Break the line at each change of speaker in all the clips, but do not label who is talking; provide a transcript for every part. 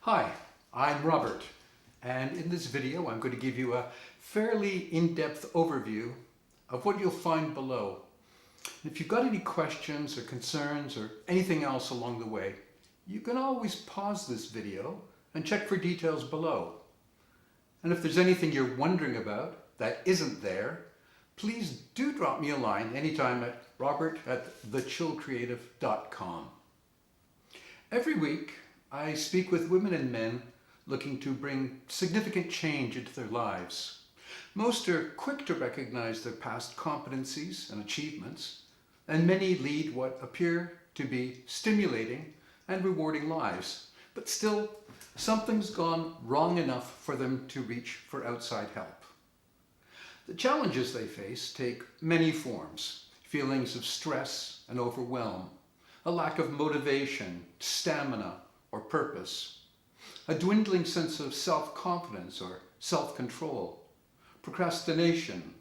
Hi, I'm Robert, and in this video I'm going to give you a fairly in-depth overview of what you'll find below. If you've got any questions or concerns or anything else along the way, you can always pause this video and check for details below. And if there's anything you're wondering about that isn't there, please do drop me a line anytime at robert@thechillcreative.com. Every week, I speak with women and men looking to bring significant change into their lives. Most are quick to recognize their past competencies and achievements, and many lead what appear to be stimulating and rewarding lives. But still, something's gone wrong enough for them to reach for outside help. The challenges they face take many forms: feelings of stress and overwhelm, a lack of motivation, stamina, or purpose, a dwindling sense of self-confidence or self-control, procrastination,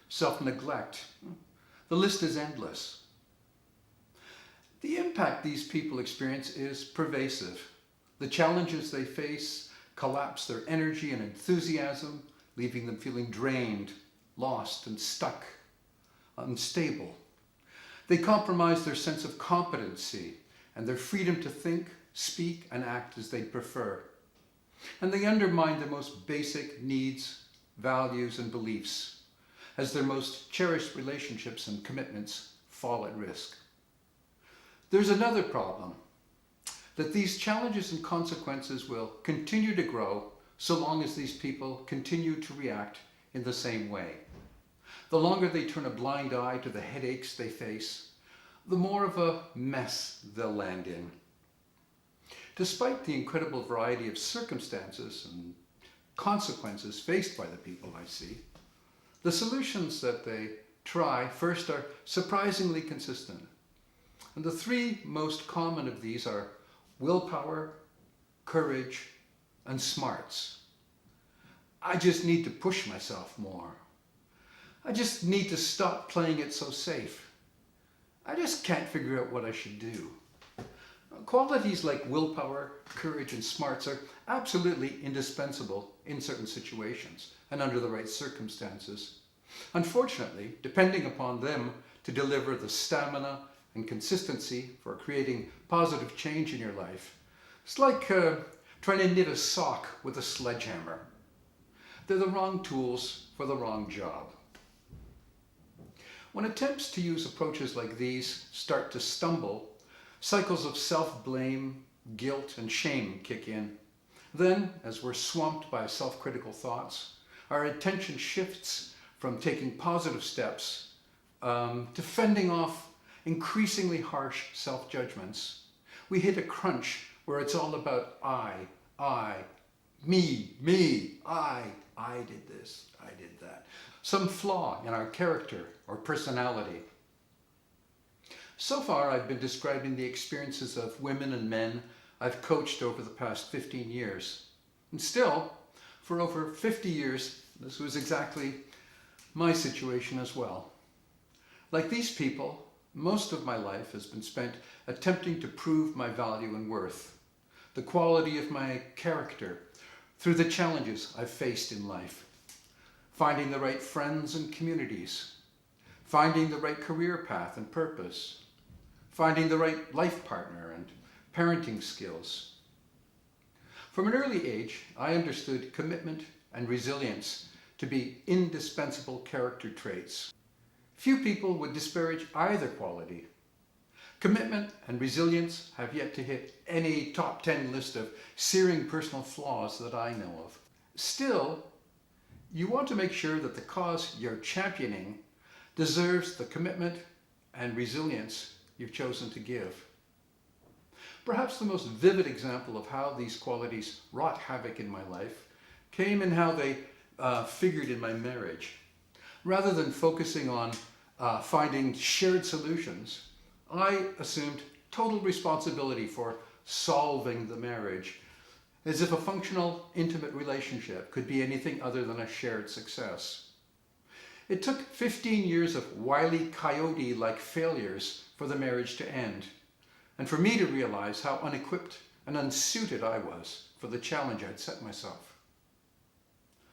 self-neglect. The list is endless. The impact these people experience is pervasive. The challenges they face collapse their energy and enthusiasm, leaving them feeling drained, lost, and stuck, unstable. They compromise their sense of competency and their freedom to think, speak, and act as they prefer. And they undermine their most basic needs, values, and beliefs as their most cherished relationships and commitments fall at risk. There's another problem, that these challenges and consequences will continue to grow so long as these people continue to react in the same way. The longer they turn a blind eye to the headaches they face, the more of a mess they'll land in. Despite the incredible variety of circumstances and consequences faced by the people I see, the solutions that they try first are surprisingly consistent. And the three most common of these are willpower, courage, and smarts. I just need to push myself more. I just need to stop playing it so safe. I just can't figure out what I should do. Qualities like willpower, courage, and smarts are absolutely indispensable in certain situations and under the right circumstances. Unfortunately, depending upon them to deliver the stamina and consistency for creating positive change in your life, it's like trying to knit a sock with a sledgehammer. They're the wrong tools for the wrong job. When attempts to use approaches like these start to stumble, cycles of self-blame, guilt, and shame kick in. Then, as we're swamped by self-critical thoughts, our attention shifts from taking positive steps to fending off increasingly harsh self-judgments. We hit a crunch where it's all about I, me, I did this, I did that. Some flaw in our character or personality. So far, I've been describing the experiences of women and men I've coached over the past 15 years. And still, for over 50 years, this was exactly my situation as well. Like these people, most of my life has been spent attempting to prove my value and worth, the quality of my character through the challenges I've faced in life, finding the right friends and communities, finding the right career path and purpose, finding the right life partner and parenting skills. From an early age, I understood commitment and resilience to be indispensable character traits. Few people would disparage either quality. Commitment and resilience have yet to hit any top 10 list of searing personal flaws that I know of. Still, you want to make sure that the cause you're championing deserves the commitment and resilience you've chosen to give. Perhaps the most vivid example of how these qualities wrought havoc in my life came in how they figured in my marriage. Rather than focusing on finding shared solutions, I assumed total responsibility for solving the marriage, as if a functional, intimate relationship could be anything other than a shared success. It took 15 years of Wile E. Coyote-like failures for the marriage to end, and for me to realize how unequipped and unsuited I was for the challenge I'd set myself.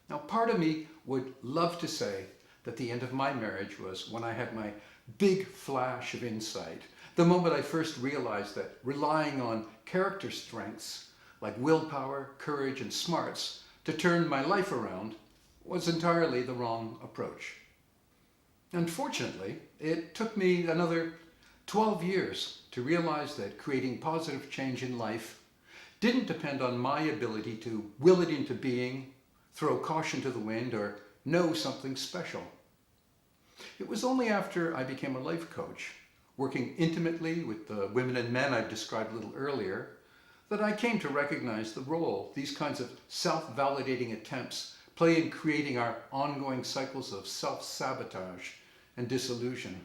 Now, part of me would love to say that the end of my marriage was when I had my big flash of insight, the moment I first realized that relying on character strengths like willpower, courage, and smarts to turn my life around was entirely the wrong approach. Unfortunately, it took me another 12 years to realize that creating positive change in life didn't depend on my ability to will it into being, throw caution to the wind, or know something special. It was only after I became a life coach, working intimately with the women and men I've described a little earlier, that I came to recognize the role these kinds of self-validating attempts play in creating our ongoing cycles of self-sabotage and disillusion.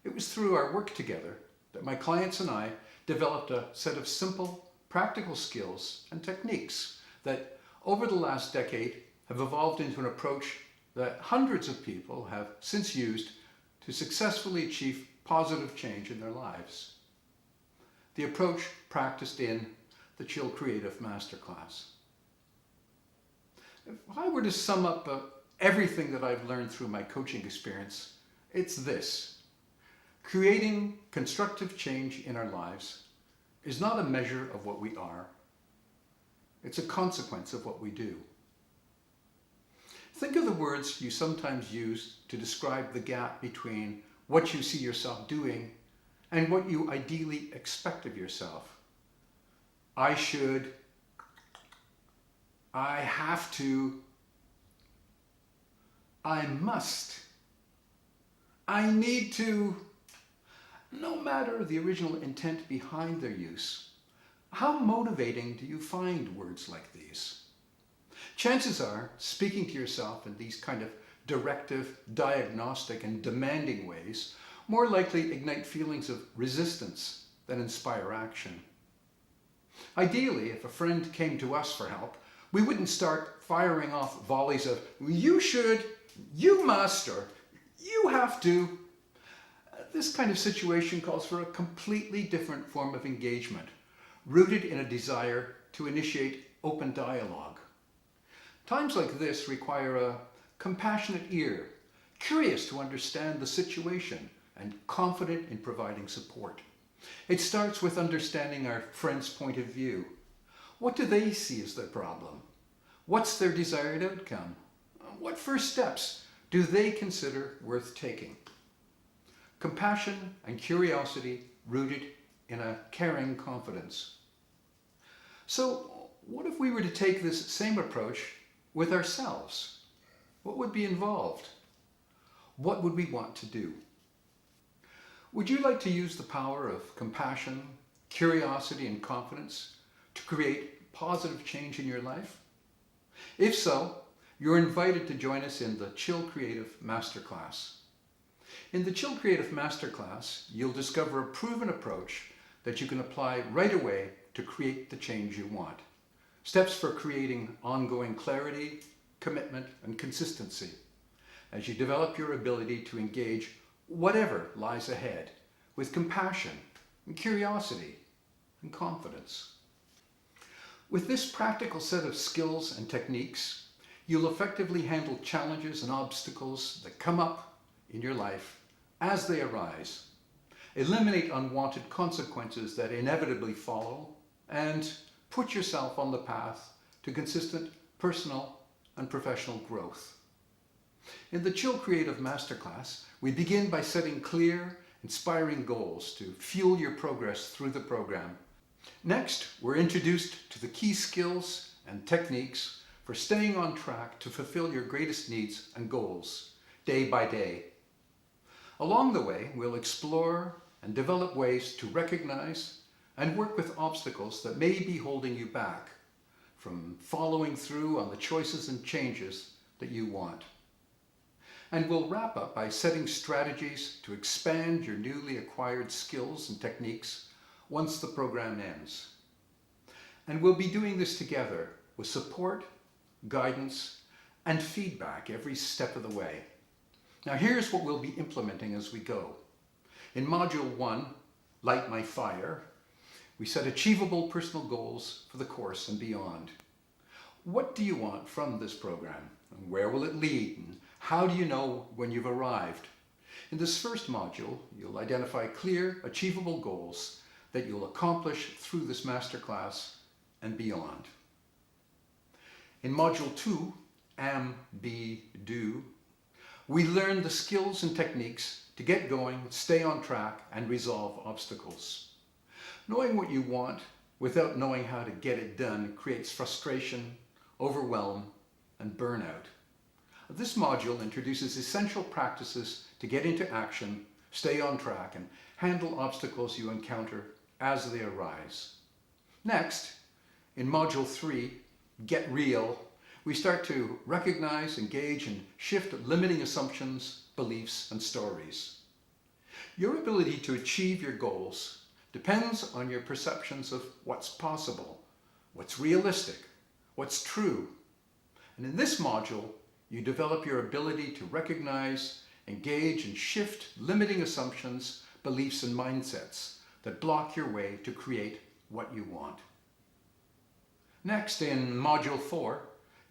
It was through our work together that my clients and I developed a set of simple, practical skills and techniques that over the last decade have evolved into an approach that hundreds of people have since used to successfully achieve positive change in their lives. The approach practiced in the Chill Creative Masterclass. If I were to sum up everything that I've learned through my coaching experience, it's this. Creating constructive change in our lives is not a measure of what we are. It's a consequence of what we do. Think of the words you sometimes use to describe the gap between what you see yourself doing and what you ideally expect of yourself. I should, I have to, I must, I need to. No matter the original intent behind their use, how motivating do you find words like these? Chances are, speaking to yourself in these kind of directive, diagnostic, and demanding ways more likely ignite feelings of resistance than inspire action. Ideally, if a friend came to us for help, we wouldn't start firing off volleys of, you should, you must, or you have to. This kind of situation calls for a completely different form of engagement, rooted in a desire to initiate open dialogue. Times like this require a compassionate ear, curious to understand the situation and confident in providing support. It starts with understanding our friend's point of view. What do they see as their problem? What's their desired outcome? What first steps do they consider worth taking? Compassion and curiosity rooted in a caring confidence. So, what if we were to take this same approach with ourselves? What would be involved? What would we want to do? Would you like to use the power of compassion, curiosity, and confidence to create positive change in your life? If so, you're invited to join us in the Chill Creative Masterclass. In the Chill Creative Masterclass, you'll discover a proven approach that you can apply right away to create the change you want. Steps for creating ongoing clarity, commitment, and consistency as you develop your ability to engage whatever lies ahead with compassion and curiosity and confidence. With this practical set of skills and techniques, you'll effectively handle challenges and obstacles that come up in your life as they arise, eliminate unwanted consequences that inevitably follow, and put yourself on the path to consistent personal and professional growth. In the Chill Creative Masterclass, we begin by setting clear, inspiring goals to fuel your progress through the program. Next, we're introduced to the key skills and techniques for staying on track to fulfill your greatest needs and goals, day by day. Along the way, we'll explore and develop ways to recognize and work with obstacles that may be holding you back from following through on the choices and changes that you want. And we'll wrap up by setting strategies to expand your newly acquired skills and techniques once the program ends. And we'll be doing this together with support, guidance, and feedback every step of the way. Now here's what we'll be implementing as we go. In Module 1, Light My Fire, We set achievable personal goals for the course and beyond. What do you want from this program? And where will it lead? And how do you know when you've arrived? In this first module, you'll identify clear, achievable goals that you'll accomplish through this masterclass and beyond. In Module 2, Am, Be, Do, we learn the skills and techniques to get going, stay on track, and resolve obstacles. Knowing what you want without knowing how to get it done creates frustration, overwhelm, and burnout. This module introduces essential practices to get into action, stay on track, and handle obstacles you encounter as they arise. Next, in Module 3, Get Real, we start to recognize, engage, and shift limiting assumptions, beliefs, and stories. Your ability to achieve your goals depends on your perceptions of what's possible, what's realistic, what's true. And in this module, you develop your ability to recognize, engage, and shift limiting assumptions, beliefs, and mindsets that block your way to create what you want. Next, in Module 4,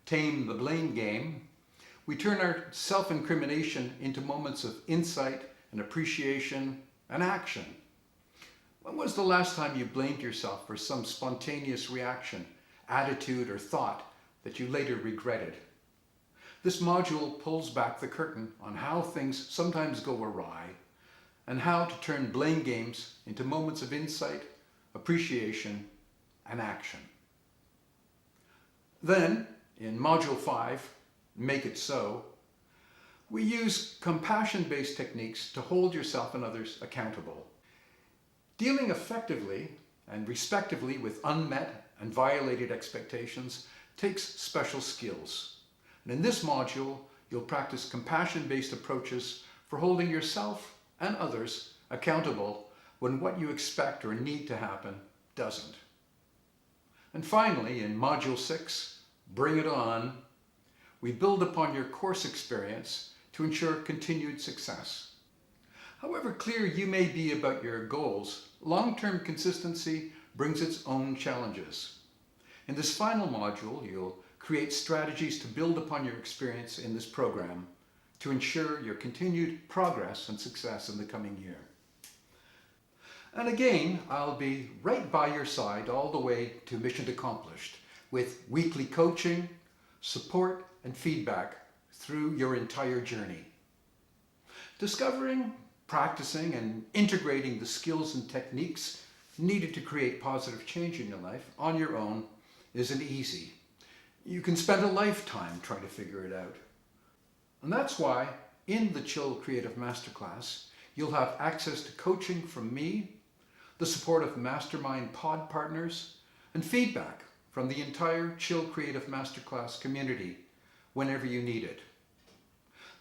Tame the Blame Game, we turn our self-incrimination into moments of insight and appreciation and action. When was the last time you blamed yourself for some spontaneous reaction, attitude, or thought that you later regretted? This module pulls back the curtain on how things sometimes go awry and how to turn blame games into moments of insight, appreciation, and action. Then, in Module 5, Make It So, we use compassion-based techniques to hold yourself and others accountable. Dealing effectively and respectively with unmet and violated expectations takes special skills. And in this module, you'll practice compassion-based approaches for holding yourself and others accountable when what you expect or need to happen doesn't. And finally, in Module 6, Bring It On, we build upon your course experience to ensure continued success. However clear you may be about your goals, long-term consistency brings its own challenges. In this final module, you'll create strategies to build upon your experience in this program to ensure your continued progress and success in the coming year. And again, I'll be right by your side all the way to mission accomplished with weekly coaching, support, and feedback through your entire journey. Discovering, practicing, and integrating the skills and techniques needed to create positive change in your life on your own isn't easy. You can spend a lifetime trying to figure it out. And that's why in the Chill Creative Masterclass, you'll have access to coaching from me, the support of mastermind pod partners, and feedback from the entire Chill Creative Masterclass community whenever you need it.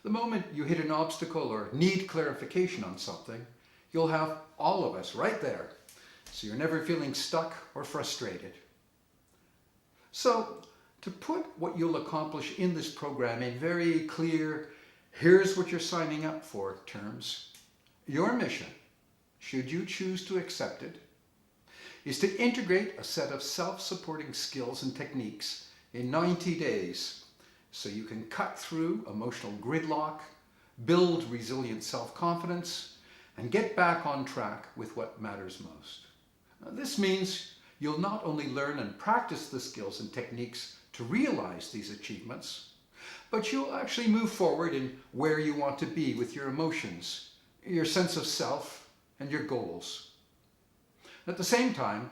The moment you hit an obstacle or need clarification on something, you'll have all of us right there, so you're never feeling stuck or frustrated. So, to put what you'll accomplish in this program in very clear, here's what you're signing up for terms, your mission, should you choose to accept it, is to integrate a set of self-supporting skills and techniques in 90 days so you can cut through emotional gridlock, build resilient self-confidence, and get back on track with what matters most. Now, this means you'll not only learn and practice the skills and techniques to realize these achievements, but you'll actually move forward in where you want to be with your emotions, your sense of self, and your goals. At the same time,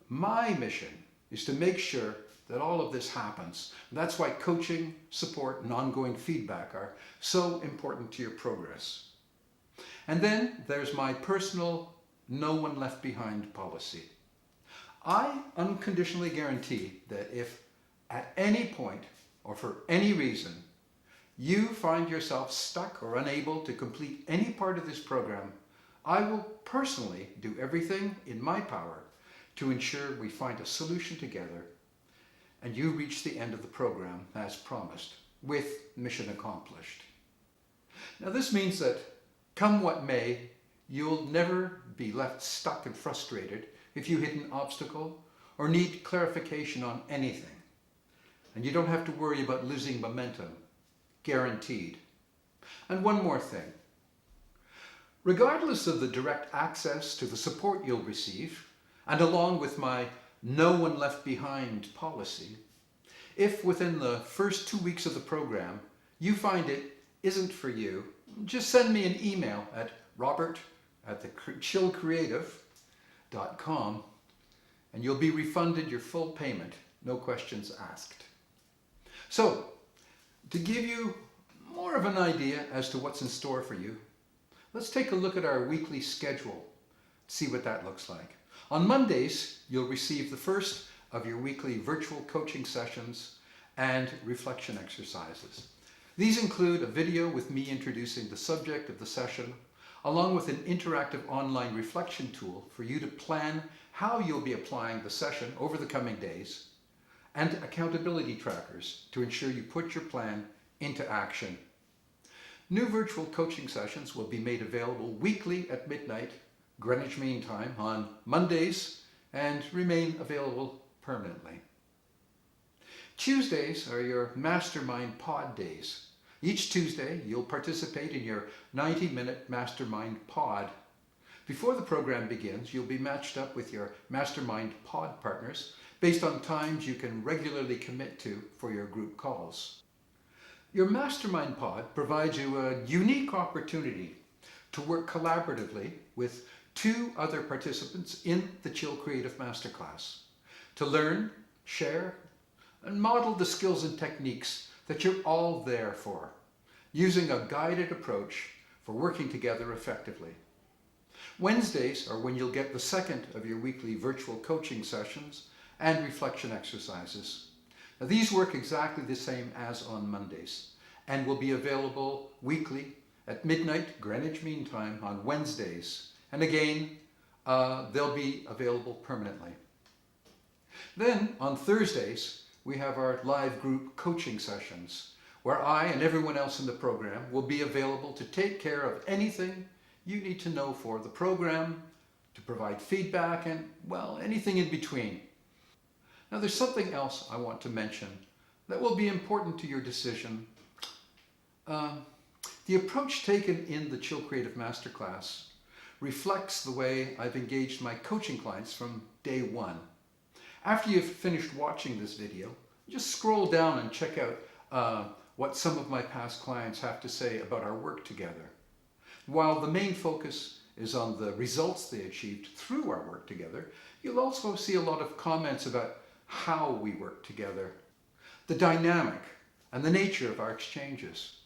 my mission is to make sure that all of this happens. And that's why coaching, support, and ongoing feedback are so important to your progress. And then there's my personal no one left behind policy. I unconditionally guarantee that if at any point or for any reason you find yourself stuck or unable to complete any part of this program, I will personally do everything in my power to ensure we find a solution together and you reach the end of the program as promised, with mission accomplished. Now this means that come what may, you'll never be left stuck and frustrated if you hit an obstacle or need clarification on anything. And you don't have to worry about losing momentum. Guaranteed. And one more thing. Regardless of the direct access to the support you'll receive, and along with my no one left behind policy, if within the first 2 weeks of the program you find it isn't for you, just send me an email at robert@chillcreative.com and you'll be refunded your full payment, no questions asked. So, to give you more of an idea as to what's in store for you, let's take a look at our weekly schedule, see what that looks like. On Mondays, you'll receive the first of your weekly virtual coaching sessions and reflection exercises. These include a video with me introducing the subject of the session, along with an interactive online reflection tool for you to plan how you'll be applying the session over the coming days, and accountability trackers to ensure you put your plan into action. New virtual coaching sessions will be made available weekly at midnight, Greenwich Mean Time, on Mondays and remain available permanently. Tuesdays are your Mastermind Pod days. Each Tuesday, you'll participate in your 90-minute Mastermind Pod. Before the program begins, you'll be matched up with your Mastermind Pod partners based on times you can regularly commit to for your group calls. Your Mastermind Pod provides you a unique opportunity to work collaboratively with 2 other participants in the Chill Creative Masterclass, to learn, share, and model the skills and techniques that you're all there for, using a guided approach for working together effectively. Wednesdays are when you'll get the second of your weekly virtual coaching sessions and reflection exercises. Now, these work exactly the same as on Mondays and will be available weekly at midnight Greenwich Mean Time on Wednesdays. And again, they'll be available permanently. Then on Thursdays, we have our live group coaching sessions, where I and everyone else in the program will be available to take care of anything you need to know for the program, to provide feedback, and, well, anything in between. Now, there's something else I want to mention that will be important to your decision. The approach taken in the Chill Creative Masterclass reflects the way I've engaged my coaching clients from day one. After you've finished watching this video, just scroll down and check out what some of my past clients have to say about our work together. While the main focus is on the results they achieved through our work together, you'll also see a lot of comments about how we work together, the dynamic and the nature of our exchanges.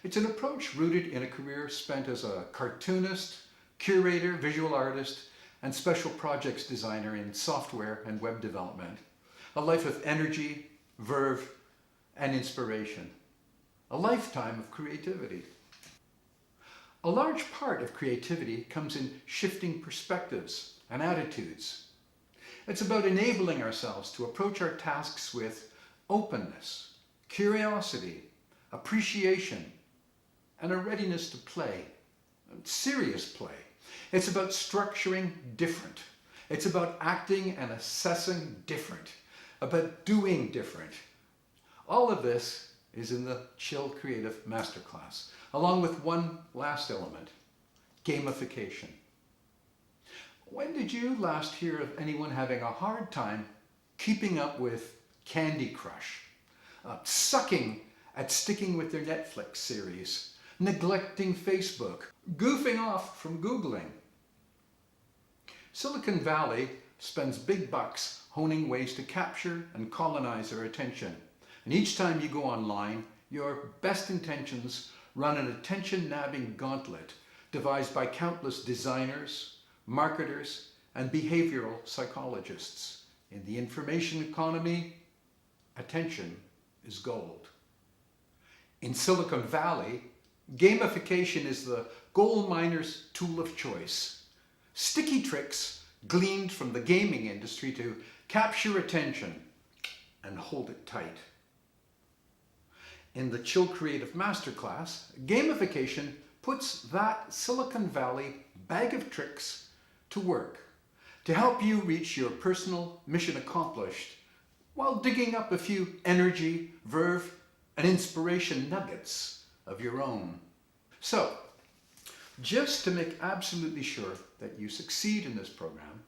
It's an approach rooted in a career spent as a cartoonist, curator, visual artist, and special projects designer in software and web development. A life of energy, verve, and inspiration. A lifetime of creativity. A large part of creativity comes in shifting perspectives and attitudes. It's about enabling ourselves to approach our tasks with openness, curiosity, appreciation, and a readiness to play, serious play. It's about structuring different. It's about acting and assessing different, about doing different. All of this is in the Chill Creative Masterclass, along with one last element, gamification. When did you last hear of anyone having a hard time keeping up with Candy Crush, sucking at sticking with their Netflix series, neglecting Facebook, goofing off from Googling? Silicon Valley spends big bucks honing ways to capture and colonize our attention. And each time you go online, your best intentions run an attention-nabbing gauntlet devised by countless designers, marketers, and behavioral psychologists. In the information economy, attention is gold. In Silicon Valley, gamification is the gold miner's tool of choice. Sticky tricks gleaned from the gaming industry to capture attention and hold it tight. In the Chill Creative Masterclass, gamification puts that Silicon Valley bag of tricks to work, to help you reach your personal mission accomplished while digging up a few energy, verve, and inspiration nuggets of your own. So, just to make absolutely sure that you succeed in this program,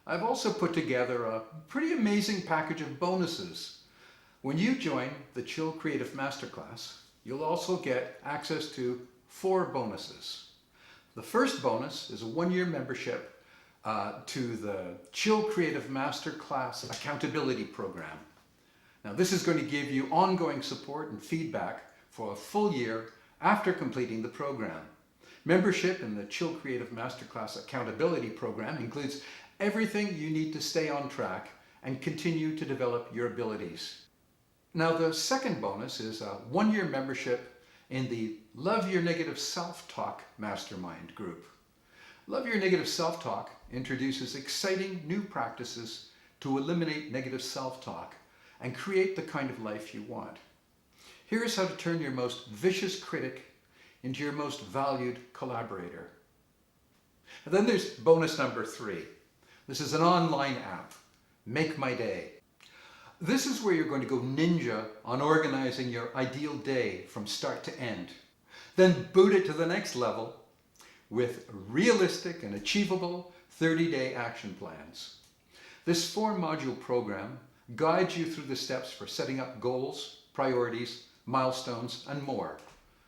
I've also put together a pretty amazing package of bonuses. When you join the Chill Creative Masterclass, you'll also get access to 4 bonuses. The first bonus is a 1-year membership to the Chill Creative Masterclass Accountability Program. Now, this is going to give you ongoing support and feedback for a full year after completing the program. Membership in the Chill Creative Masterclass Accountability Program includes everything you need to stay on track and continue to develop your abilities. Now, the second bonus is a 1-year membership in the Love Your Negative Self-Talk Mastermind group. Love Your Negative Self-Talk introduces exciting new practices to eliminate negative self-talk and create the kind of life you want. Here's how to turn your most vicious critic into your most valued collaborator. And then there's bonus number 3. This is an online app, Make My Day. This is where you're going to go ninja on organizing your ideal day from start to end. Then boot it to the next level with realistic and achievable 30-day action plans. This 4-module program guides you through the steps for setting up goals, priorities, milestones, and more.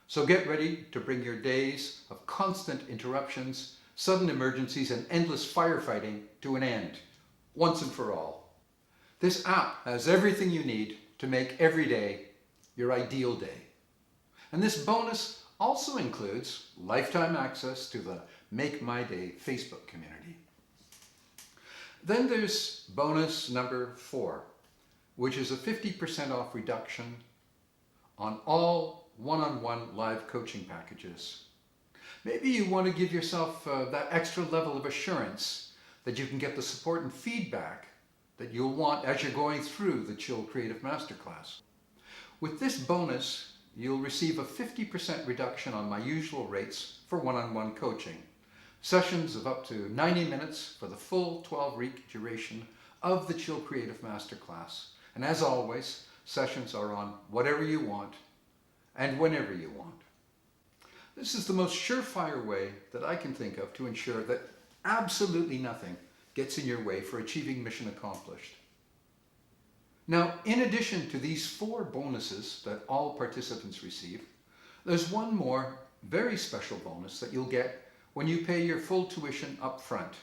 So get ready to bring your days of constant interruptions, sudden emergencies, and endless firefighting to an end, once and for all. This app has everything you need to make every day your ideal day. And this bonus also includes lifetime access to the Make My Day Facebook community. Then there's bonus number 4, which is a 50% off reduction on all one-on-one live coaching packages. Maybe you want to give yourself that extra level of assurance that you can get the support and feedback that you'll want as you're going through the Chill Creative Masterclass. With this bonus, you'll receive a 50% reduction on my usual rates for one-on-one coaching. Sessions of up to 90 minutes for the full 12-week duration of the Chill Creative Masterclass. And as always, sessions are on whatever you want and whenever you want. This is the most surefire way that I can think of to ensure that absolutely nothing gets in your way for achieving mission accomplished. Now, in addition to these 4 bonuses that all participants receive, there's one more very special bonus that you'll get when you pay your full tuition up front.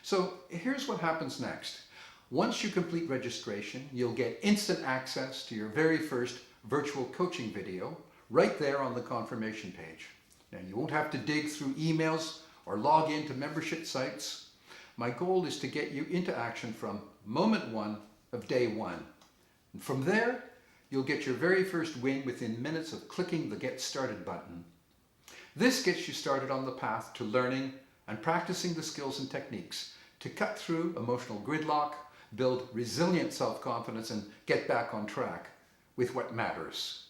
So here's what happens next. Once you complete registration, you'll get instant access to your very first virtual coaching video right there on the confirmation page. Now, you won't have to dig through emails or log into membership sites. My goal is to get you into action from moment 1 of day 1. And from there, you'll get your very first win within minutes of clicking the Get Started button. This gets you started on the path to learning and practicing the skills and techniques to cut through emotional gridlock, build resilient self-confidence, and get back on track with what matters.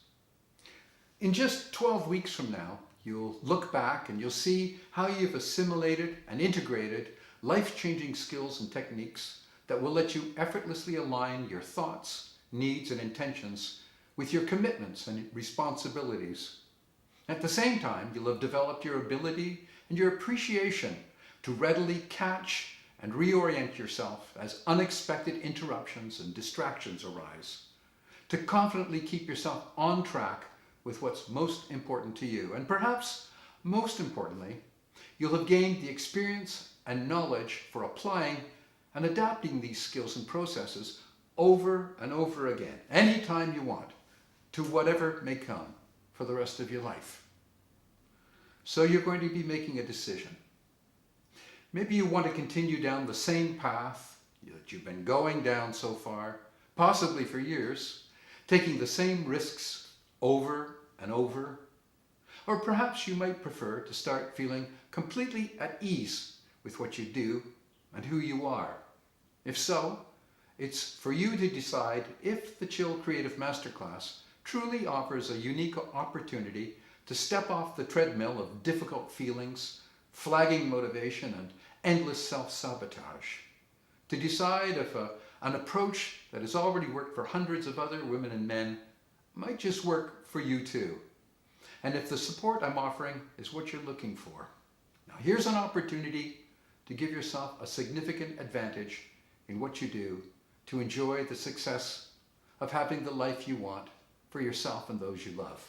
In just 12 weeks from now, you'll look back and you'll see how you've assimilated and integrated life-changing skills and techniques that will let you effortlessly align your thoughts, needs, and intentions with your commitments and responsibilities. At the same time, you'll have developed your ability and your appreciation to readily catch and reorient yourself as unexpected interruptions and distractions arise, to confidently keep yourself on track with what's most important to you. And perhaps most importantly, you'll have gained the experience and knowledge for applying and adapting these skills and processes over and over again, anytime you want, to whatever may come for the rest of your life. So you're going to be making a decision. Maybe you want to continue down the same path that you've been going down so far, possibly for years, taking the same risks over and over. Or perhaps you might prefer to start feeling completely at ease with what you do and who you are. If so, it's for you to decide if the Chill Creative Masterclass truly offers a unique opportunity to step off the treadmill of difficult feelings, flagging motivation, and endless self-sabotage, to decide if an approach that has already worked for hundreds of other women and men might just work for you too, and if the support I'm offering is what you're looking for. Now here's an opportunity to give yourself a significant advantage in what you do to enjoy the success of having the life you want for yourself and those you love.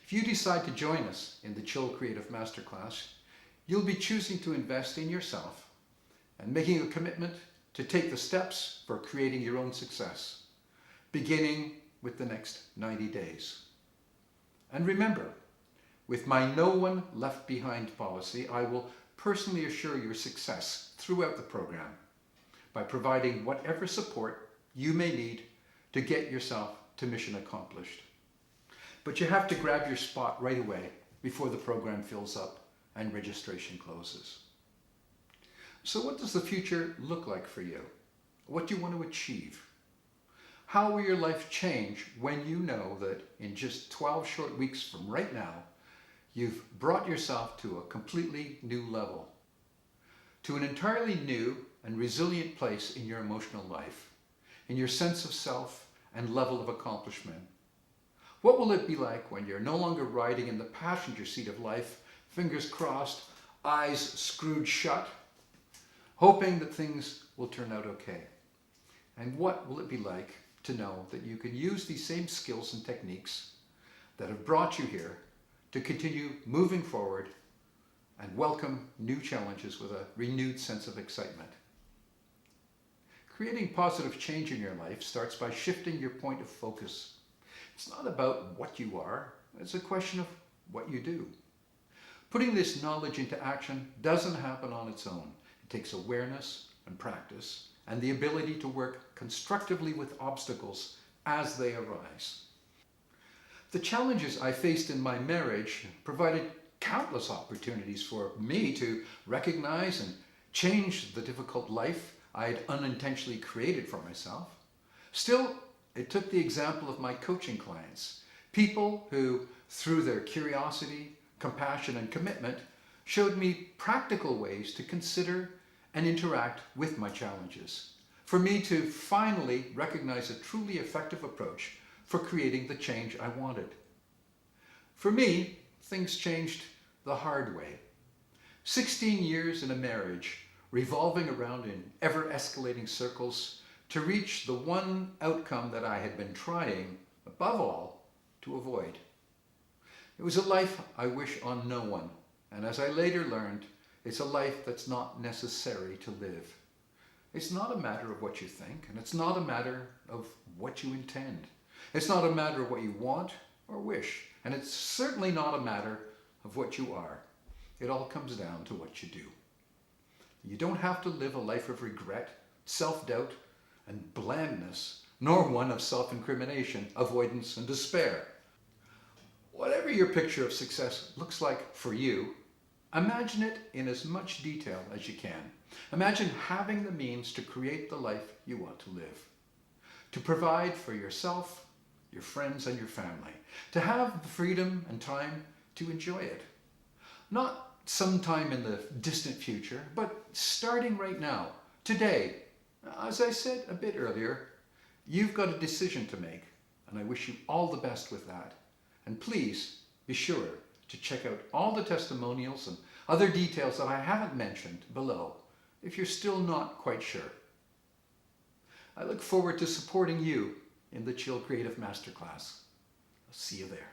If you decide to join us in the Chill Creative Masterclass, you'll be choosing to invest in yourself and making a commitment to take the steps for creating your own success, beginning with the next 90 days. And remember, with my no one left behind policy, I will personally assure your success throughout the program by providing whatever support you may need to get yourself to mission accomplished. But you have to grab your spot right away before the program fills up and registration closes. So what does the future look like for you? What do you want to achieve? How will your life change when you know that in just 12 short weeks from right now, you've brought yourself to a completely new level, to an entirely new and resilient place in your emotional life, in your sense of self and level of accomplishment? What will it be like when you're no longer riding in the passenger seat of life, fingers crossed, eyes screwed shut, hoping that things will turn out okay? And what will it be like to know that you can use these same skills and techniques that have brought you here to continue moving forward and welcome new challenges with a renewed sense of excitement? Creating positive change in your life starts by shifting your point of focus. It's not about what you are, it's a question of what you do. Putting this knowledge into action doesn't happen on its own. It takes awareness and practice and the ability to work constructively with obstacles as they arise. The challenges I faced in my marriage provided countless opportunities for me to recognize and change the difficult life I had unintentionally created for myself. Still, it took the example of my coaching clients, people who, through their curiosity, compassion, and commitment, showed me practical ways to consider and interact with my challenges, for me to finally recognize a truly effective approach for creating the change I wanted. For me, things changed the hard way. 16 years in a marriage, revolving around in ever-escalating circles to reach the one outcome that I had been trying, above all, to avoid. It was a life I wish on no one, and as I later learned, it's a life that's not necessary to live. It's not a matter of what you think, and it's not a matter of what you intend. It's not a matter of what you want or wish, and it's certainly not a matter of what you are. It all comes down to what you do. You don't have to live a life of regret, self-doubt, and blandness, nor one of self-incrimination, avoidance, and despair. Whatever your picture of success looks like for you, imagine it in as much detail as you can. Imagine having the means to create the life you want to live, to provide for yourself, your friends, and your family, to have the freedom and time to enjoy it. Not sometime in the distant future, but starting right now, today. As I said a bit earlier, you've got a decision to make, and I wish you all the best with that. And please be sure to check out all the testimonials and other details that I haven't mentioned below if you're still not quite sure. I look forward to supporting you in the Chill Creative Masterclass. I'll see you there.